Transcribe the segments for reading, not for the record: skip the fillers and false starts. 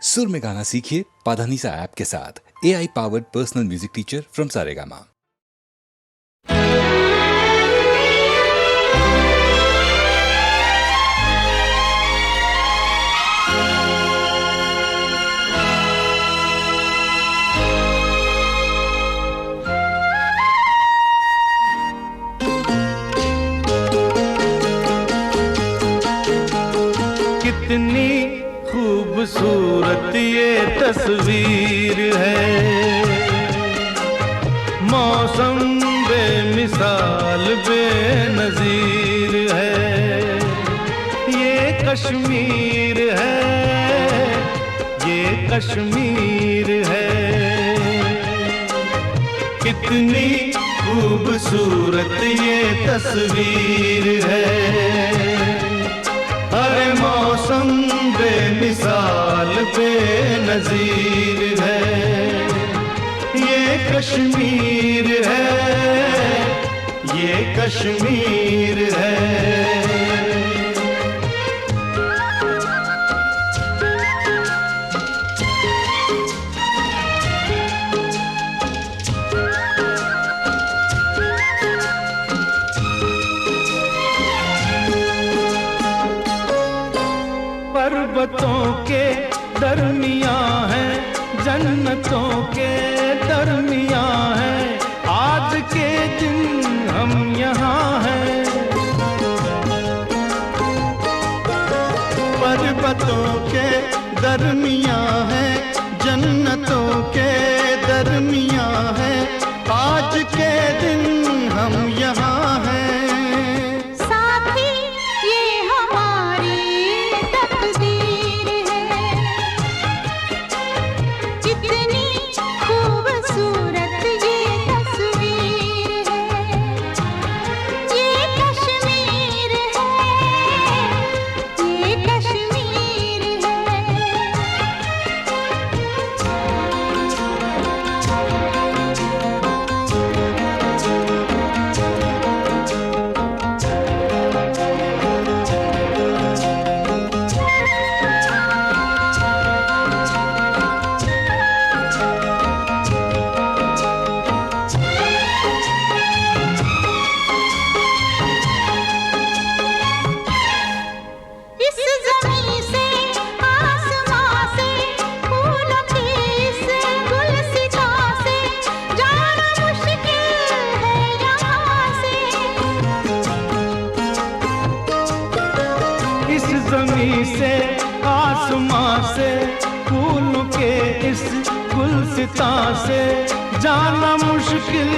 सुर में गाना सीखिए पाधानीसा ऐप के साथ। AI powered personal music teacher from Saregama. कितनी खूबसूरत ये तस्वीर है, मौसम बेमिसाल बेनज़ीर है। ये कश्मीर है, ये कश्मीर है। कितनी खूबसूरत ये तस्वीर है, अरे मौसम बेमिसाल बेनज़ीर है। ये कश्मीर है, ये कश्मीर है। पर्वतों के दरमियां है, जन्नतों के दरमियां है। आज के दिन हम यहाँ हैं। पर्वतों के दरमियां है, जन्नतों के दरमियां है। आज के दिन हम यहाँ हैं। ज़मीं से आसमां से फूलों के इस गुलसिता से जाना मुश्किल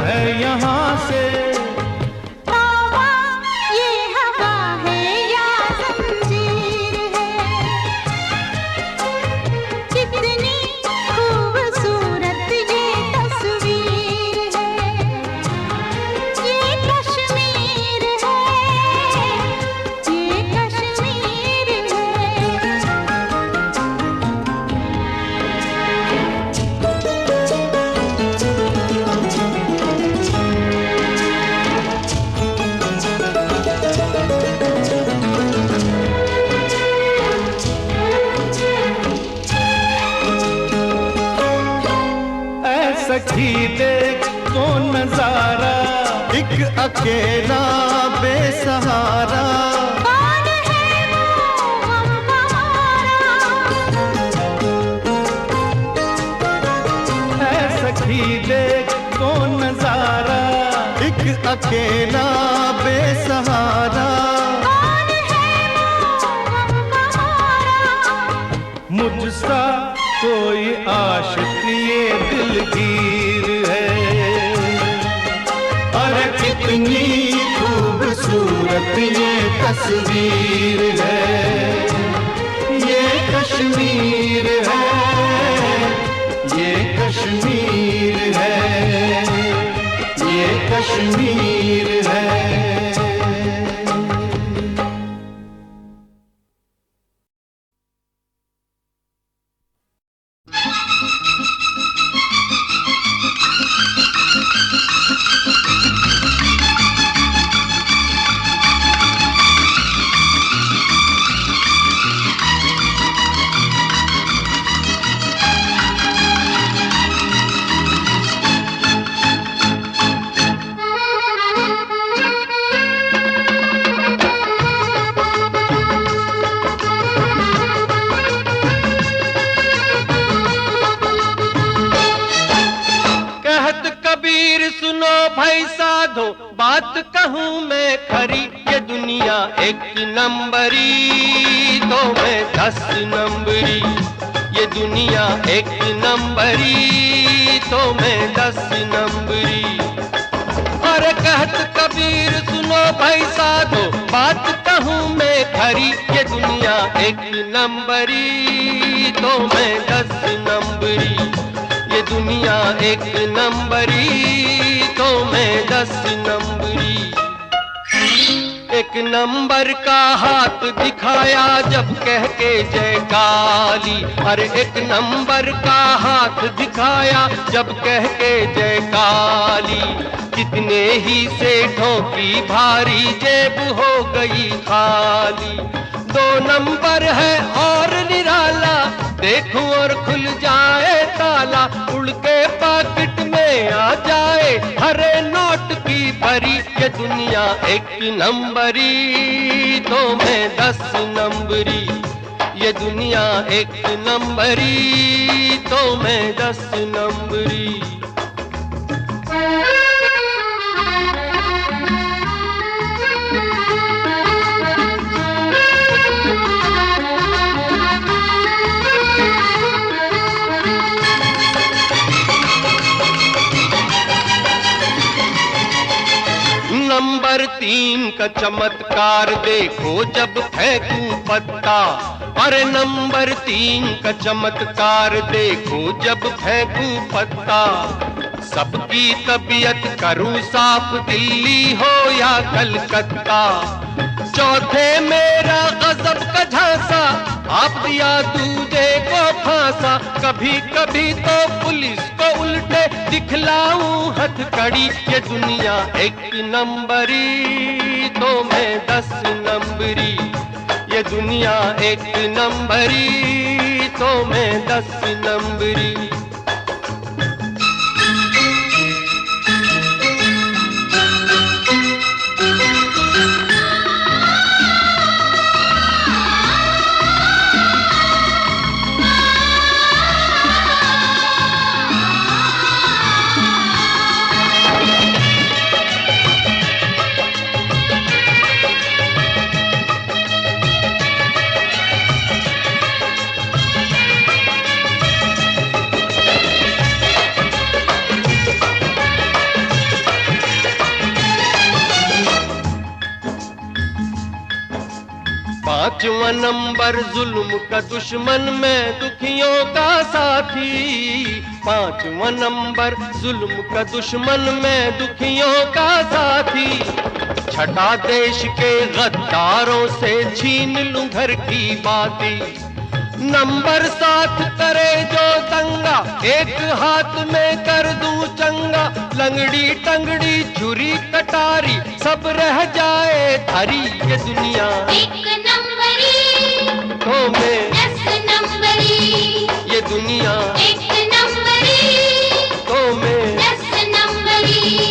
है यहाँ से। ये हवा है या ज़ंजीर है, कितनी खूबसूरत ये तस्वीर है। ये कश्मीर है, ये कश्मीर है। सखी देख तो नजारा, एक अकेला बेसहारा। कौन है वो हमारा? है सखी देख तो नजारा, एक अकेला बेसहारा। कौन है वो हमारा? मुझसा कोई आशिक ये दिलगीर है, अरे कितनी खूबसूरत ये तस्वीर है। ये कश्मीर है, ये कश्मीर है, ये कश्मीर है। साधो बात कहूँ मैं खरी, ये दुनिया एक नंबरी तो मैं 10 नंबरी, ये दुनिया एक नंबरी तो मैं 10 नंबरी। अरे कहत कबीर सुनो भाई साधो बात कहूँ मैं खरी, ये दुनिया एक नंबरी तो मैं 10 नंबरी, ये दुनिया एक नंबरी तो मैं 10 नंबरी। एक नंबर का हाथ दिखाया जब कह के जय काली, अरे एक नंबर का हाथ दिखाया जब कह के जय काली। कितने ही सेठों की भारी जेब हो गई खाली। 2 नंबर है और निराला, देखूं और खुल जाए ताला, उड़ के पॉकेट में आ जाए हरे नोट की भरी। ये दुनिया एक नंबरी तो मैं 10 नंबरी, ये दुनिया एक नंबरी तो मैं 10 नंबरी। नंबर 3 का चमत्कार देखो जब फेंकूं पत्ता, अरे नंबर 3 का चमत्कार देखो जब फेंकूं पत्ता। सबकी तबीयत करूं साफ, दिल्ली हो या कलकत्ता। चौथे मेरा गजब का झांसा, आप दिया दूजे को फांसा। कभी कभी तो पुलिस को उल्टे दिखलाऊं हथकड़ी। ये दुनिया एक नंबरी तो मैं 10 नंबरी, ये दुनिया एक नंबरी तो मैं 10 नंबरी। पांचवा नंबर जुल्म का दुश्मन में दुखियों का साथी। पांचवा नंबर जुल्म का दुश्मन में दुखियों का साथी। छठा देश के गद्दारों से छीन लूं घर की बाती। नंबर 7 करे जो दंगा, एक हाथ में कर दूं चंगा। लंगड़ी टंगड़ी छुरी कटारी सब रह जाए धरी। ये दुनिया एक नंबरी तो मैं 10 नंबरी, ये दुनिया एक नंबरी तो मैं 10 नंबरी।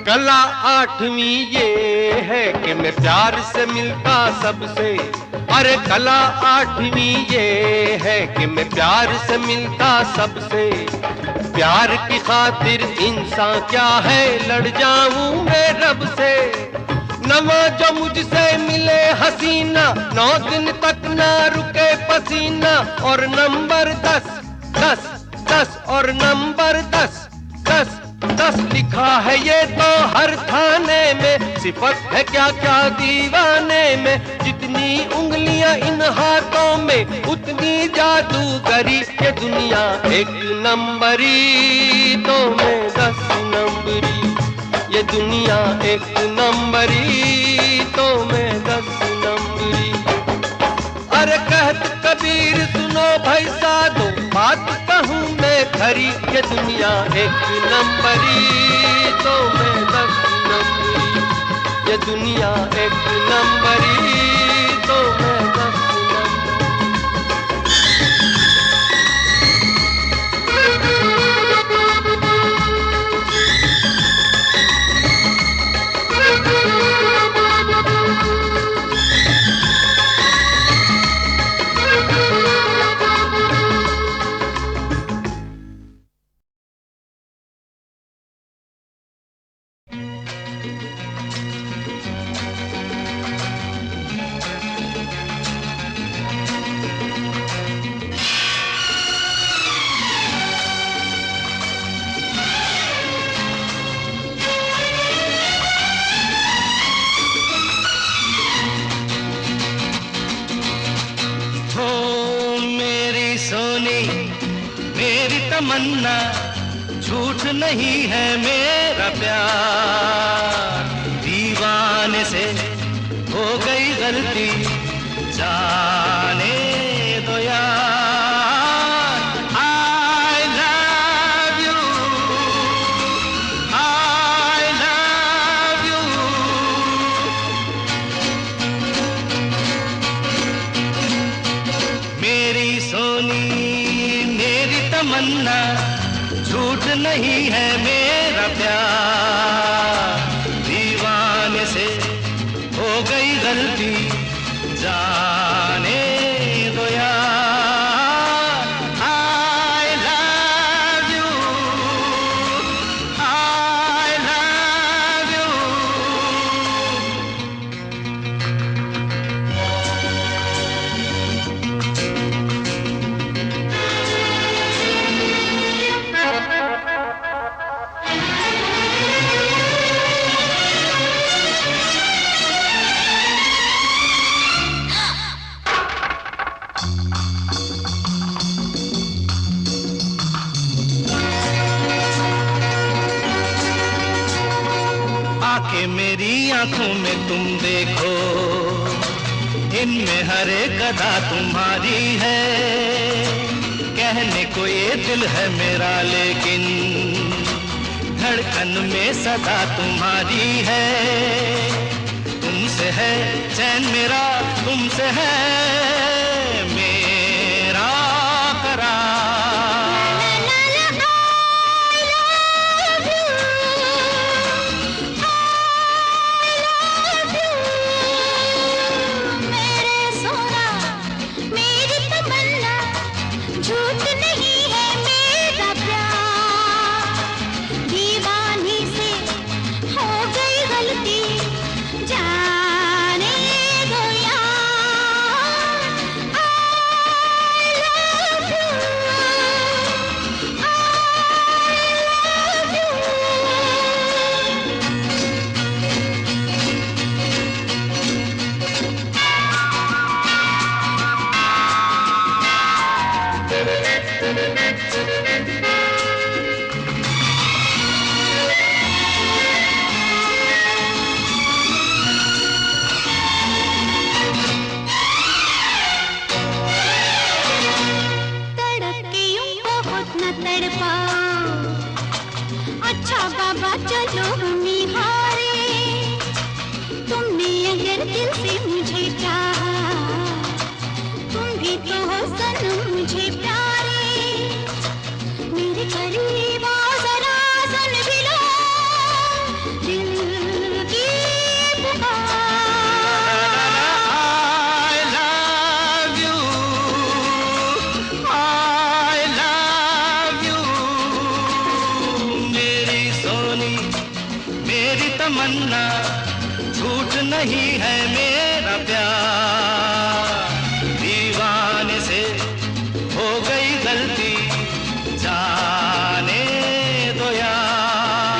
कला 8वीं ये है कि मैं प्यार से मिलता सबसे। अरे कला 8वीं ये है कि मैं प्यार से मिलता सबसे। प्यार की खातिर इंसान क्या है, लड़ जाऊं मैं रब से। नवा जो मुझसे मिले हसीना, 9 दिन तक ना रुके पसीना। और नंबर 10 10 10 और नंबर 10 10 10 लिखा है ये तो हर थाने में, सिफत है क्या क्या दीवाने में, जितनी उंगलियां इन हाथों में उतनी जादूगरी, ये दुनिया एक नंबरी तो मैं 10 नंबरी, ये दुनिया एक नंबरी तो मैं 10 नंबरी। अरे कहत कबीर सुनो भाई साधो, बात कहूँ मैं खरी, ये दुनिया एक नंबरी तो मैं 10 नंबरी, ये दुनिया एक नंबरी तो मैं 10 तमन्ना, झूठ नहीं है मेरा प्यार, दीवाने से हो गई गलती, जाने दो यार। I love you, I love you। मेरी सोनी मेरी तमन्ना, झूठ नहीं है मेरा प्यार, दीवाने से हो गई गलती, जाने दो यार। I love you, I love you। आके मेरी आंखों में तुम देखो, इनमें हर एक अदा तुम्हारी है, कहने को ये दिल है मेरा लेकिन धड़कन में सदा तुम्हारी है। तुमसे है चैन मेरा, तुमसे है मेरा करार। अच्छा बाबा चलो हम निहारे, तुमने अगर दिल से मुझे चाहा, तुम भी तो हो सनम मुझे प्यारे, मेरे करीब आओ जरा सुन भी लो दिल की पुकार। I love you, I love you। मेरी सोनी मेरी तमन्ना, झूठ नहीं है मेरा प्यार, दीवाने से हो गई गलती, जाने दो यार।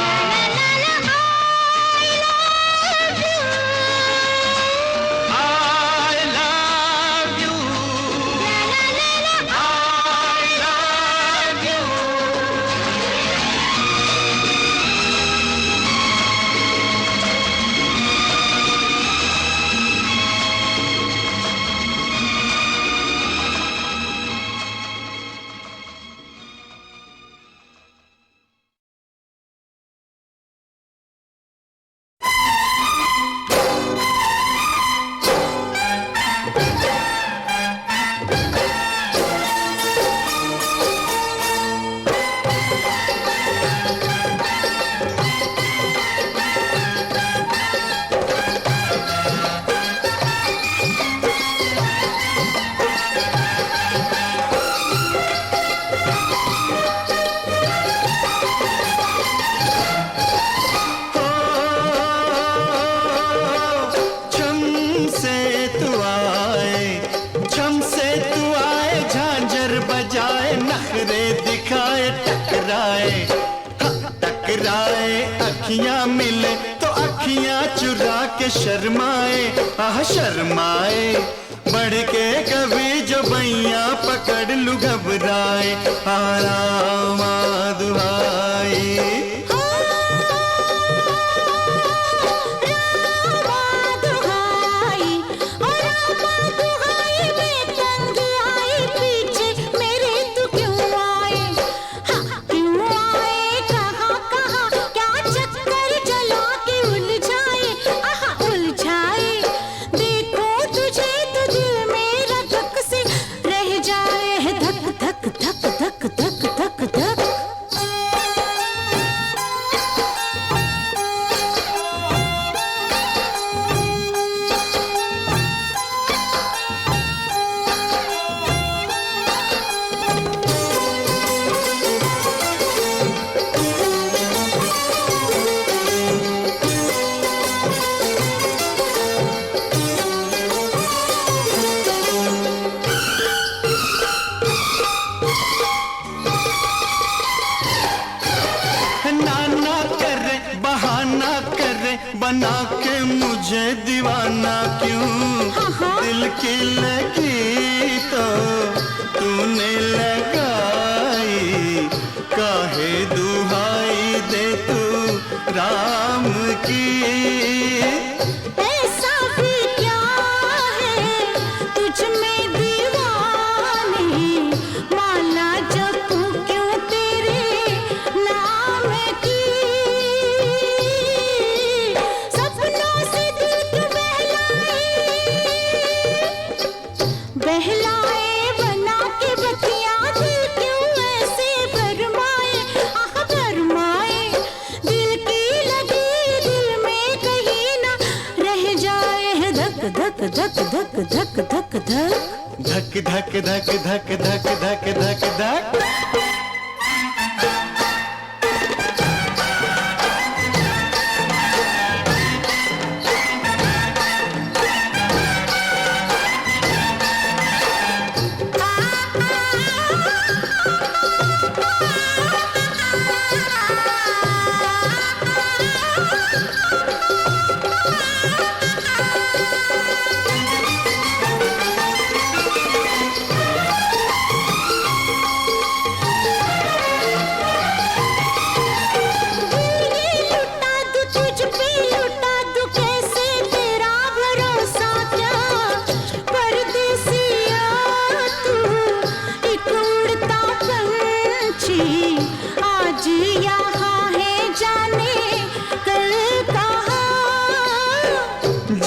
अखियां मिले तो अखियां चुरा के शर्माए, आह शर्माए। बढ़ के कभी जो बैया पकड़ लूं घबराए, आरामा दुहाई। बना के मुझे दीवाना क्यों, दिल की लगी तो तूने लगाई, काहे दुहाई दे तू राम की। ऐसा भी क्या है तुझ में दीवानी, माला जपू क्यों तेरे नाम की। बहलाए बना के बतिया, दिल क्यों ऐसे भरमाए, आह भरमाए। दिल की लगी दिल में कहीं ना रह जाए, धक धक धक धक धक धक धक धक धक धक धक धक धक धक धक।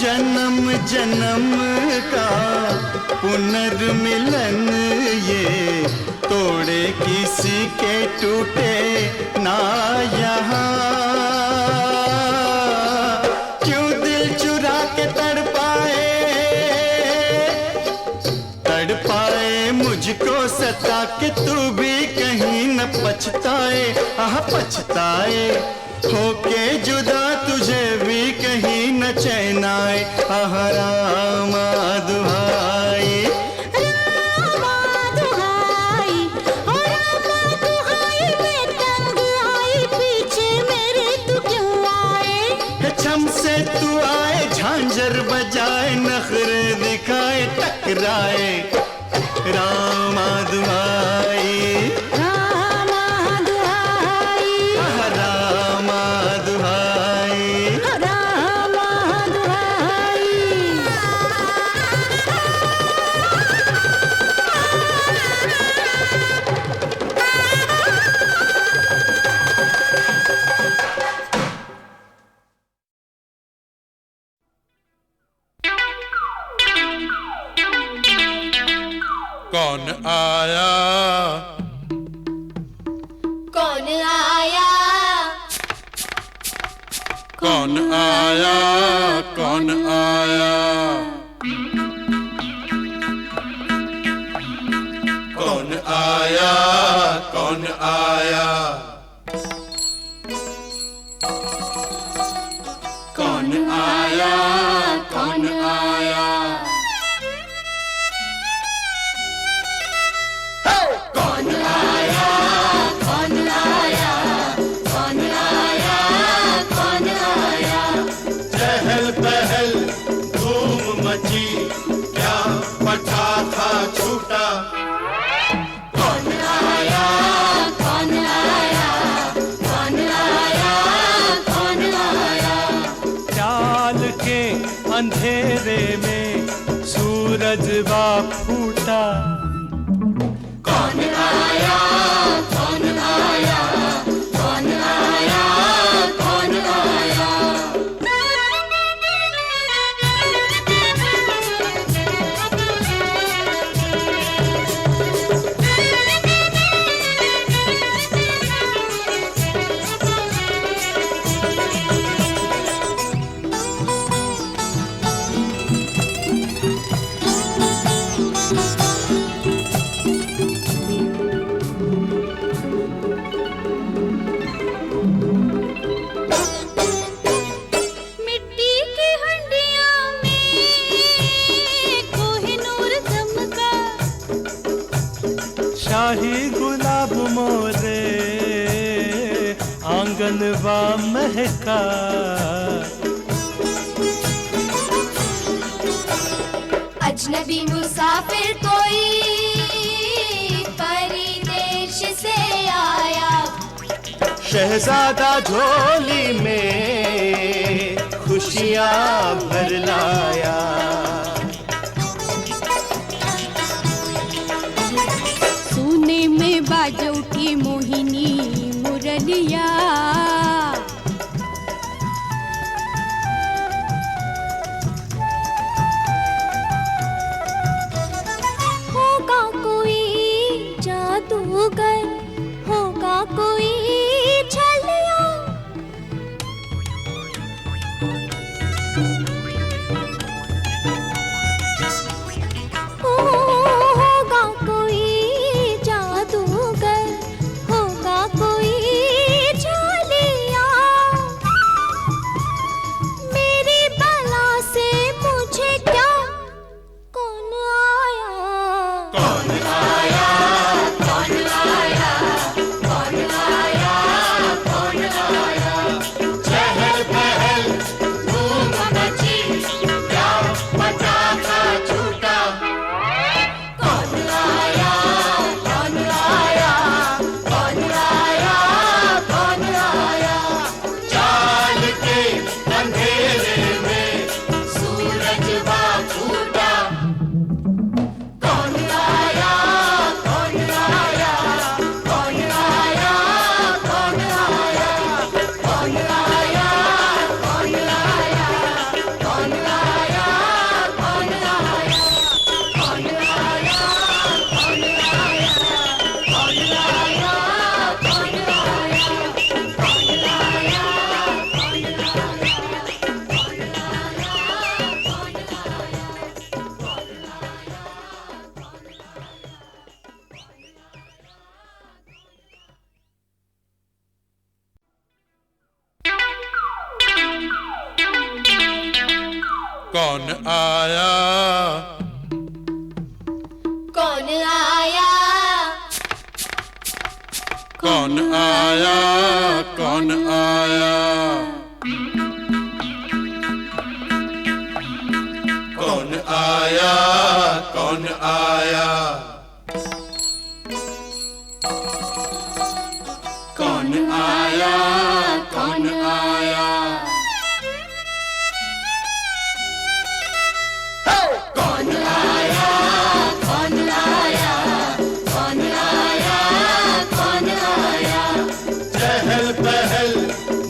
जन्म जन्म का पुनर्मिलन ये तोड़े किसी के टूटे ना यहाँ। क्यों दिल चुरा के तड़पाए मुझको सता के तू भी कहीं न पछताए, आह पछताए। होके जुदा तुझे भी कहीं न चैन आए, आह रामा दुहाई। रामा दुहाई, ओ रामा दुहाई, मैं तंग आई, पीछे मेरे तू क्यों आए। छम से तू आए, झांझर बजाए, नखरे दिखाए, टकराए, रामा दुहाई। कौन आया, कौन आया, कौन आया, कौन आया, कौन आया, कौन आया, कौन आया, कौन आया, कौन आया, कौन आया, कौन आया, छूटा। कौन आया, कौन आया, कौन आया, कौन आया। चाल के अंधेरे में सूरज वा फूटा। कौन आया, कौन आया, कौन आया, कौन आया। मिट्टी की हंडिया में कोहिनूर चमका। शाही गुलाब मोरे आंगन वा महका। अजनबी मुसाफिर कोई परदेश से आया। शहजादा झोली में खुशियाँ भर लाया। सोने में बाजो की मोहिनी मुरलिया। होगा कोई जादूगर, होगा कोई छलिया। होगा कोई जादूगर, होगा कोई छलिया। मेरी बला से मुझे क्या कौन आया। कौन आया, कौन आया, कौन आया, कौन आया। चहल पहल धूम मची, क्या पटाखा छूटा। कौन आया, कौन आया, कौन आया, कौन आया। चाल के अंधेरे में सूरज वा फूटा। कौन आया, कौन आया, कौन आया, कौन आया। कौन आया, कौन आया, कौन आया, कौन आया। कौन आया, कौन आया, कौन आया, कौन आया। कौन आया, कौन कौन आया, कौन आया, कौन आया, कौन आया। कौन आया, कौन आया। कौन आया, कौन आया। कौन आया, कौन आया, कौन आया, कौन आया। चहल पहल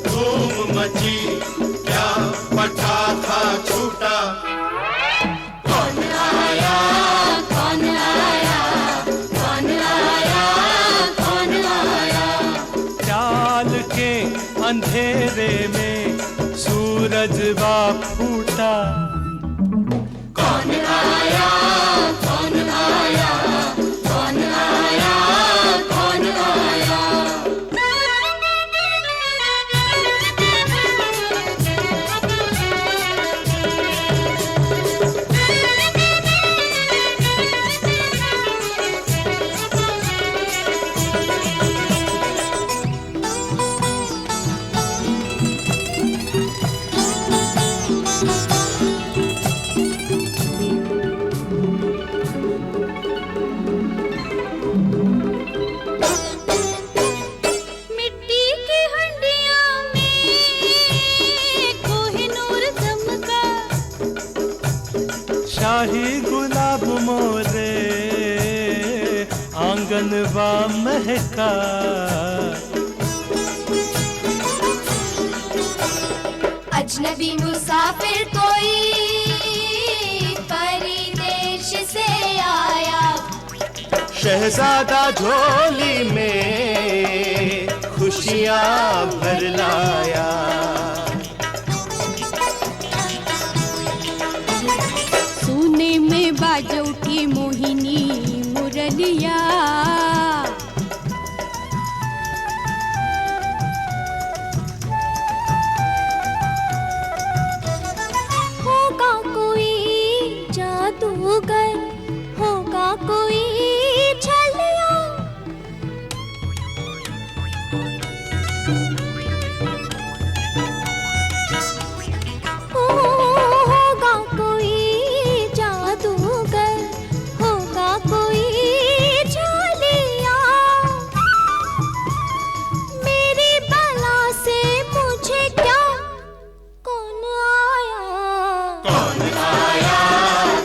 धूम मची, क्या पटाखा छूटा। कौन आया, कौन आया, कौन आया, कौन आया। चाल के अंधेरे में सूरज वा फूटा। कौन आया, कौन आया, कौन आया, कौन आया। बनवा महका। अजनबी मुसाफिर कोई परदेश से आया, शहजादा झोली में खुशियाँ भर लाया। सोने में बाज उठी मोहिनी मुरलिया, होगा कोई जादूगर, होगा कोई छलिया। होगा कोई जादूगर, होगा कोई छलिया। मेरी बला से मुझे क्या कौन आया, कौन आया,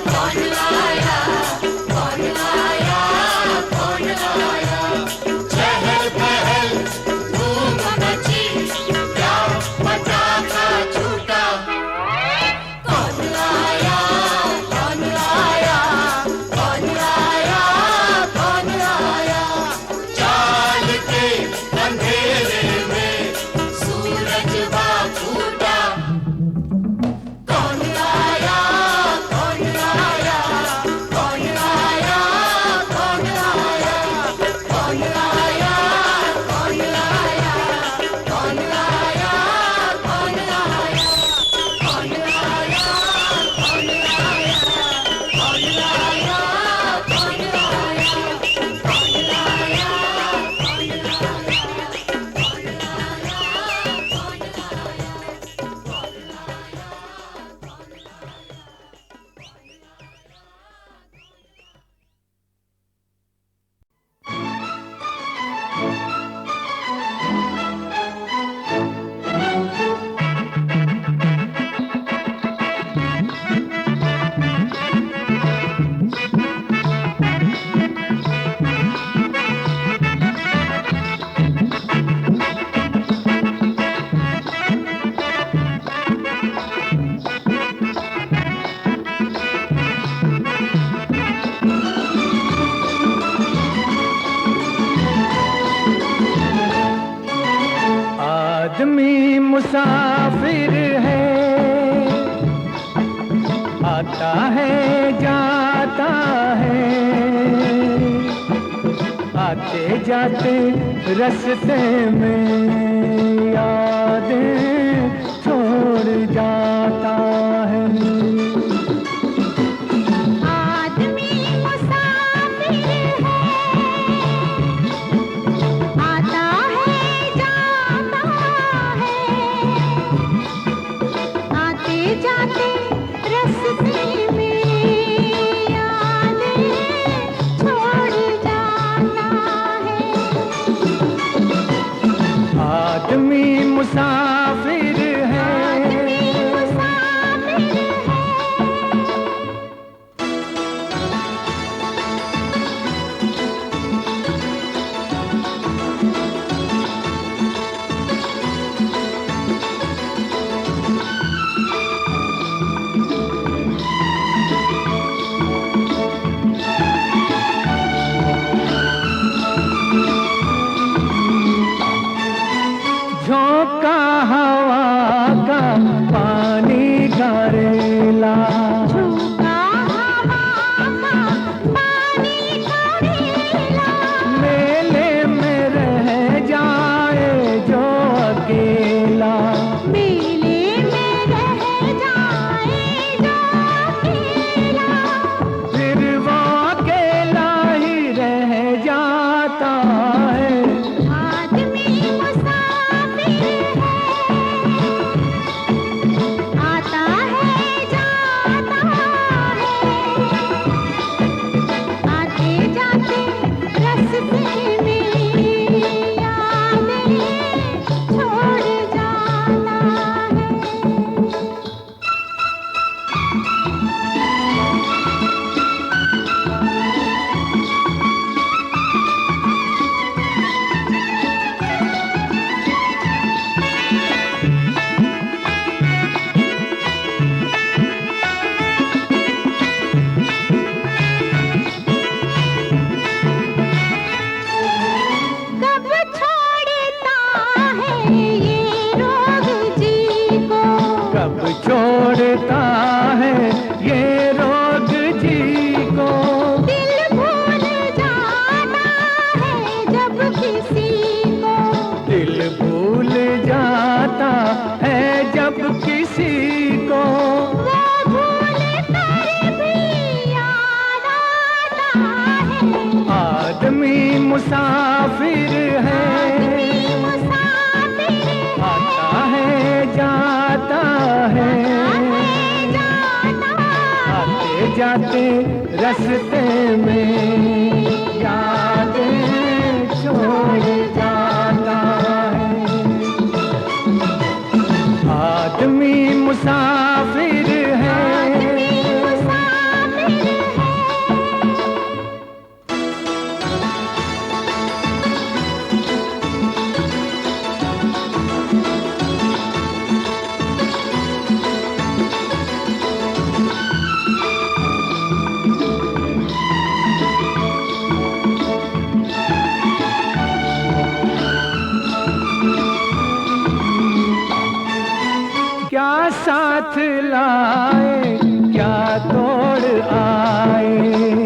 कौन आया, कौन आया, कौन आया। चहल पहल धूम मची, क्या पटाखा छूटा। कौन आया, कौन आया, कौन आया, कौन आया। चाल के अंधेरे में सूरज बा फूटा। कौन आया, कौन आया, कौन आया, कौन आया, कौन आया, कौन आया, कौन आया, कौन आया, कौन आया, कौन आया, कौन आया, कौन आया, कौन आया, आदमी मुसाफिर है, आता है जाता है, आते जाते रास्ते में यादें छोड़ जाता है। आदमी मुसाफिर है, आता है जाता है, आते जाते रास्ते में यादें छोड़ जाता है। आदमी मुसाफिर है, आदमी मुसाफिर है, आता है जाता है, आते जाते रास्ते में यादें छोड़ जाता है। आदमी मुसाफिर है, क्या साथ लाए क्या तोड़ आए,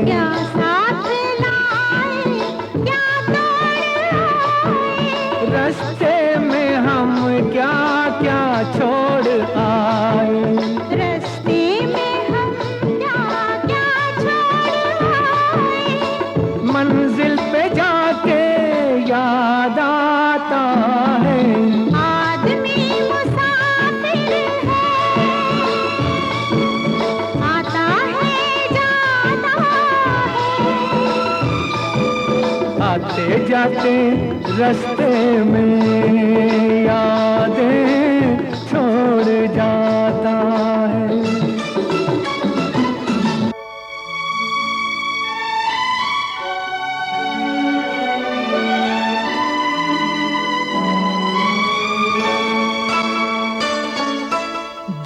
क्या साथ लाए क्या तोड़ आए, रास्ते में हम क्या क्या छोड़ आए, रास्ते में हम क्या क्या छोड़ आए, मंजिल पे जाके याद आता है। आदमी मुसाफिर है, आता है जाता है, आते जाते रास्ते में यादें छोड़ जाता है।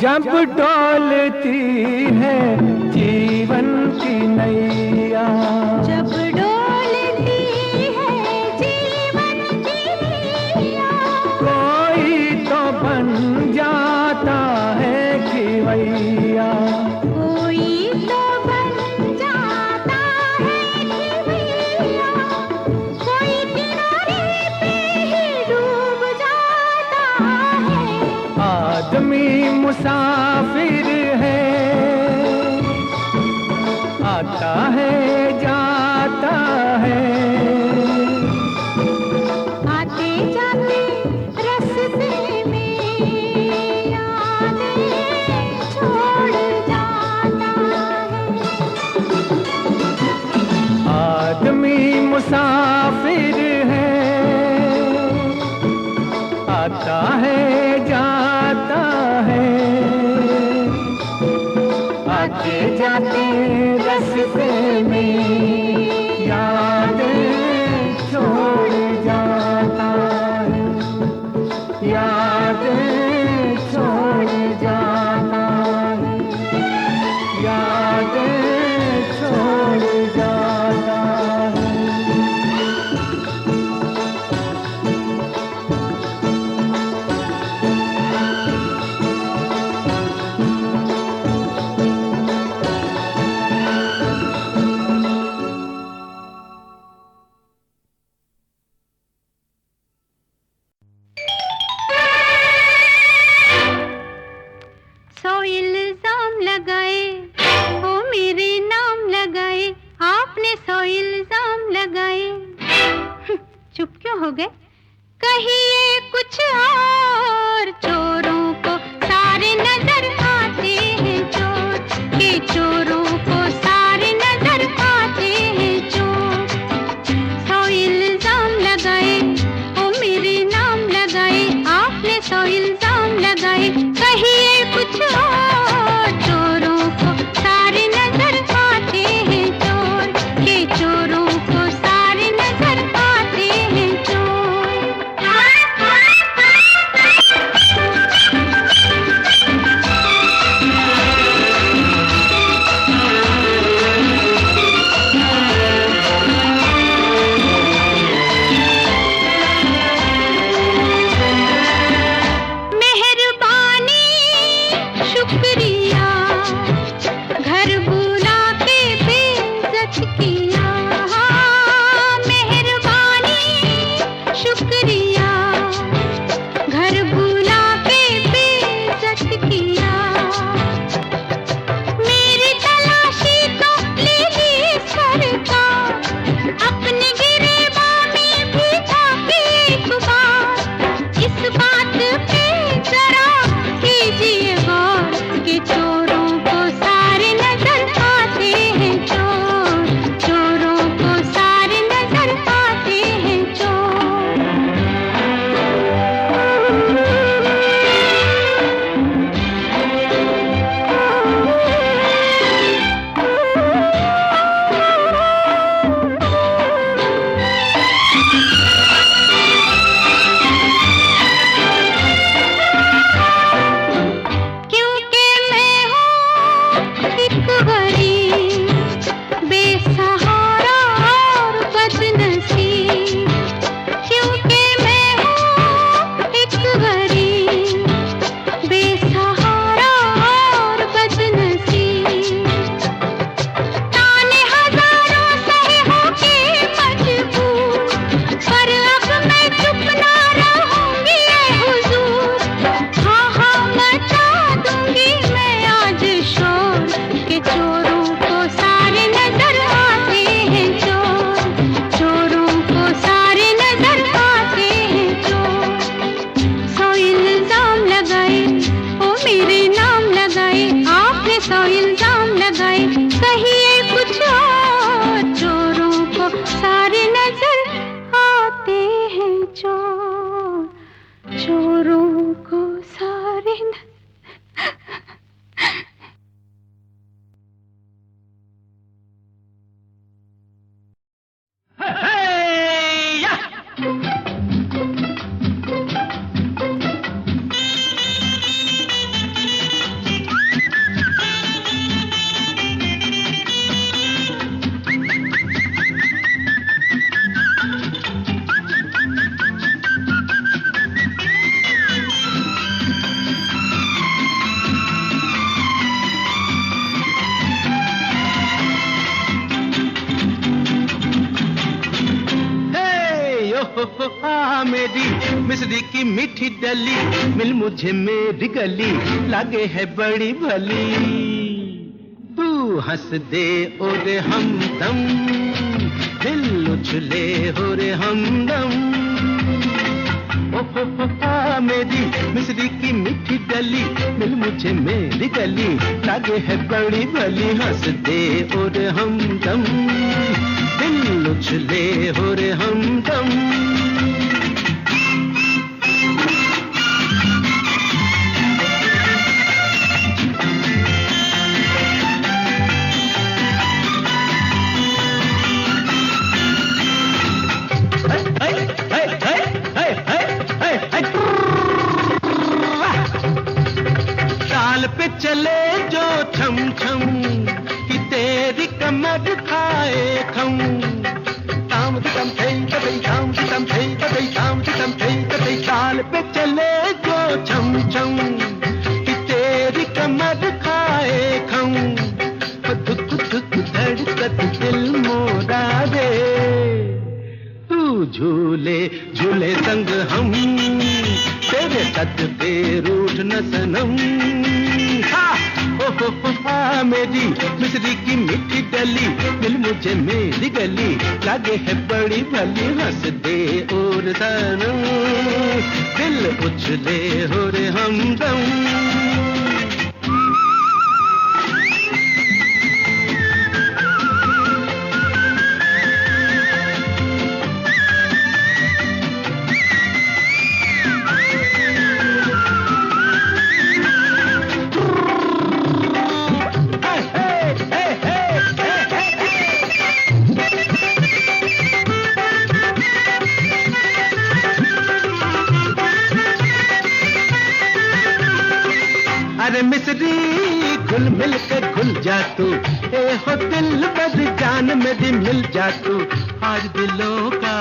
जब डोलती है जीवन की नैया, जब डोलती है जीवन की नैया, कोई तो बन जाता है खिवैया, कोई तो बन जाता है खिवैया, कोई किनारे पे ही डूब जाता है। आदमी मुसाफिर है, आता है जाता है, आते जाते रास्ते में यादें छोड़ जाता है। आदमी मुसाफिर है, आता है जाता है, आते जाते रास्ते में यादें छोड़ जाता है, यादें छोड़ जाता है, यादें छोड़ जाता है। सौ इल्जाम लगाए वो मेरे नाम लगाए, आपने सौ इल्जाम लगाए। चुप क्यों हो गए? कहिए कुछ और, चोरों को सारे नजर आते हैं चोर, के चोरों को सारे नजर आते हैं चोर। सौ इल्जाम लगाए वो मेरे नाम लगाए, आपने सौ इल्जाम लगाए। कहिए कुछ और, चोरों को सारे नजर आते हैं चोर, के चोरों को सारे नजर आते हैं चोर। आ मेरी मिस्री की मीठी डली, मिल मुझे मेरी गली, लागे है बड़ी भली। तू हंस दे ओ रे हमदम, दिल उछले हो रे हमदम। आ मेरी मिस्री की मीठी डली, मिल मुझे मेरी गली, लागे है बड़ी भली। हंस दे ओ रे हमदम, दिल उछले हो रे हमदम। ताल पे चले जो छम छम, कि तेरी कमर खाए खम। ताम तम थे कतई, ताम तम थे कतई, ताम तम थे कतई। ताल पे चले जो छम छम, कि तेरी कमर खाए खम। धुक धुक धड़कत दिल मोरा रे, तू झूले झूले संग हम, तेरे कद पे रूठ न सनम। आ मेरी मिस्री की मीठी डली, दिल मुझे मेरी गली, लागे है बड़ी भली। हंस दे और सनम, दिल उछले हो रे हमदम। मिस्री घुल मिल के घुल जा तू, ए हो दिल बद जान मेरी मिल जा तू। आज दिलों का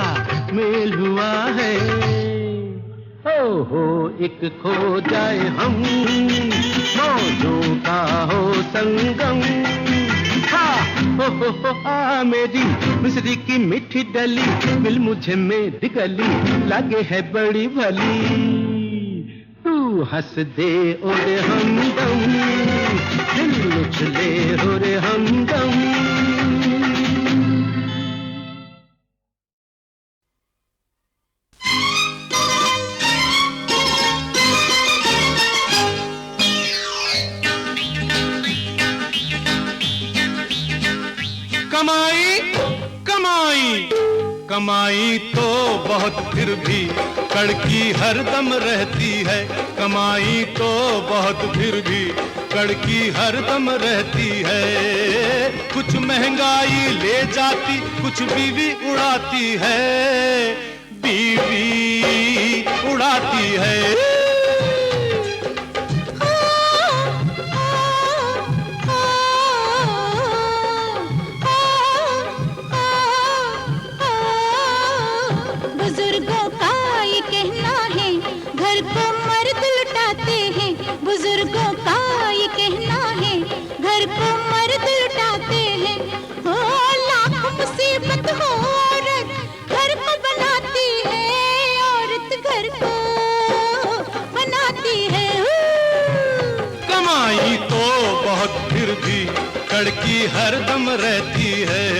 मेल हुआ है, हो एक खो जाए हम, मौजों का हो संगम। आ मेरी मिस्री की मीठी डली, मिल मुझे मेरी गली, लागे है बड़ी भली। तू हंस दे ओ रे हमदम, दिल उछले हो रे हमदम। कमाई कमाई कमाई तो बहुत, फिर भी कड़की हरदम रहती है। कमाई तो बहुत, फिर भी कड़की हरदम रहती है। कुछ महंगाई ले जाती, कुछ बीवी उड़ाती है, बीवी उड़ाती है। बुजुर्गों का ये कहना है, घर को मर्द लुटाते हैं। बुजुर्गों का ये कहना है, घर को मर्द लुटाते हैं। हो लाख मुसीबत हो, औरत घर को बनाती है, औरत घर को बनाती है। कमाई तो बहुत, फिर भी कड़की हरदम रहती है।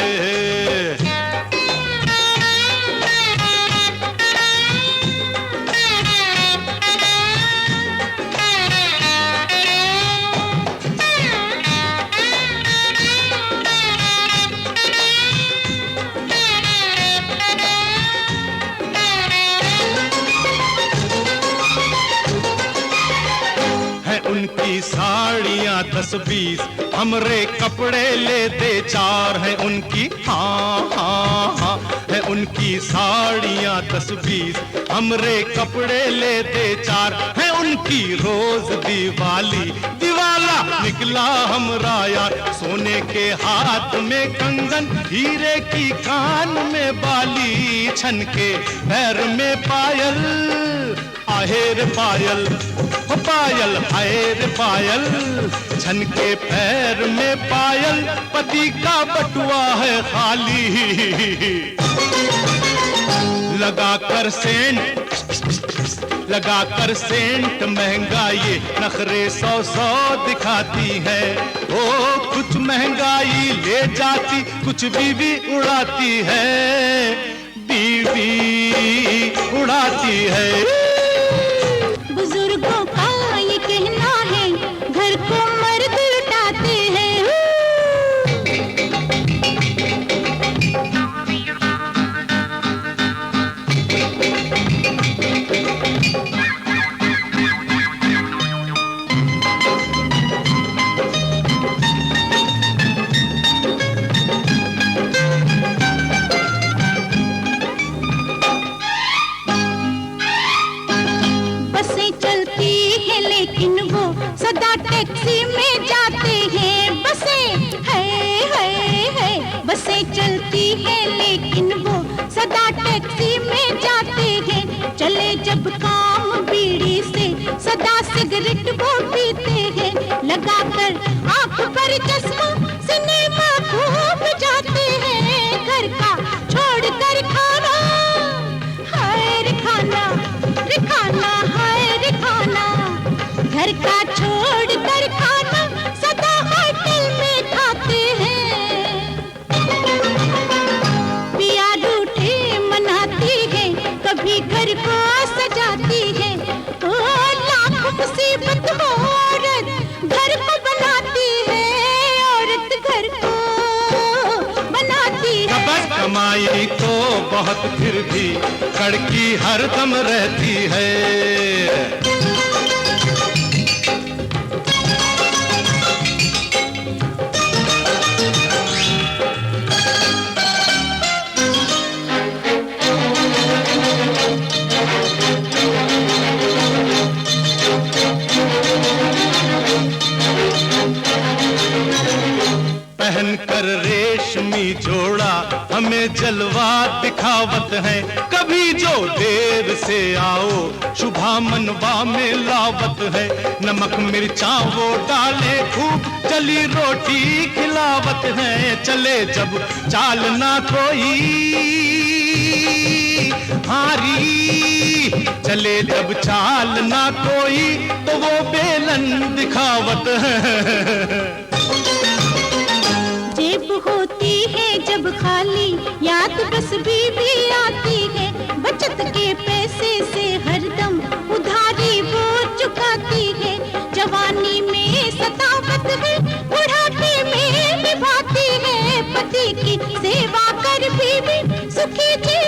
उनकी साड़ियाँ 10-20, हमरे कपड़े ले दे 4 हैं उनकी। हाँ हाँ हाँ है उनकी साड़ियाँ 10-20, हमरे कपड़े ले दे 4 हैं उनकी। रोज दिवाली दिवाला निकला हमरा यार, सोने के हाथ में कंगन, हीरे की कान में बाली, छन के पैर में पायल, आहेर पायल, पायल आहेर पायल, छन के पैर में पायल, पति का बटुआ है खाली। लगाकर सेंट महंगा ये नखरे 100 दिखाती है। ओ कुछ महंगाई ले जाती, कुछ बीवी उड़ाती है, बीवी उड़ाती है। बुजुर्गों का ये कहना है, घर को मर्द लुटाते हैं। बसें चलती हैं लेकिन वो सदा टैक्सी में जाते हैं। बसें चलती हैं लेकिन वो सदा टैक्सी में जाते हैं। चले जब काम बीड़ी से सदा सिगरेट वो पीते हैं। लगाकर आंख पर चश्मा सिनेमा खूब जाते हैं। घर का छोड़ कर खाना, हाय रे खाना, रे खाना, हाय रे खाना। घर का छोड़ कर खाना सदा होटल में खाते हैं। पिया रूठे मनाती है, कभी घर को सजाती है। ओ लाख मुसीबत हो औरत घर को बनाती है, औरत घर को बनाती है। बस कमाई तो बहुत फिर भी कड़की हरदम रहती है। पहनकर रेशमी जोड़ा हमें जलवा दिखावत है। कभी जो देर से आओ शुभा मनवा में लावत है। नमक मिर्चा वो डाले खूब, जली रोटी खिलावत है। चले जब चाल ना कोई हारी, चले जब चाल ना कोई तो वो बेलन दिखावत है। जेब होती है जब खाली, याद बस बीवी आती है। बचत के पैसे से हरदम उधारी वो चुकाती है। जवानी में सतावत है, बुढ़ापे में निभाती है। पति की सेवा कर बीवी सुखी जी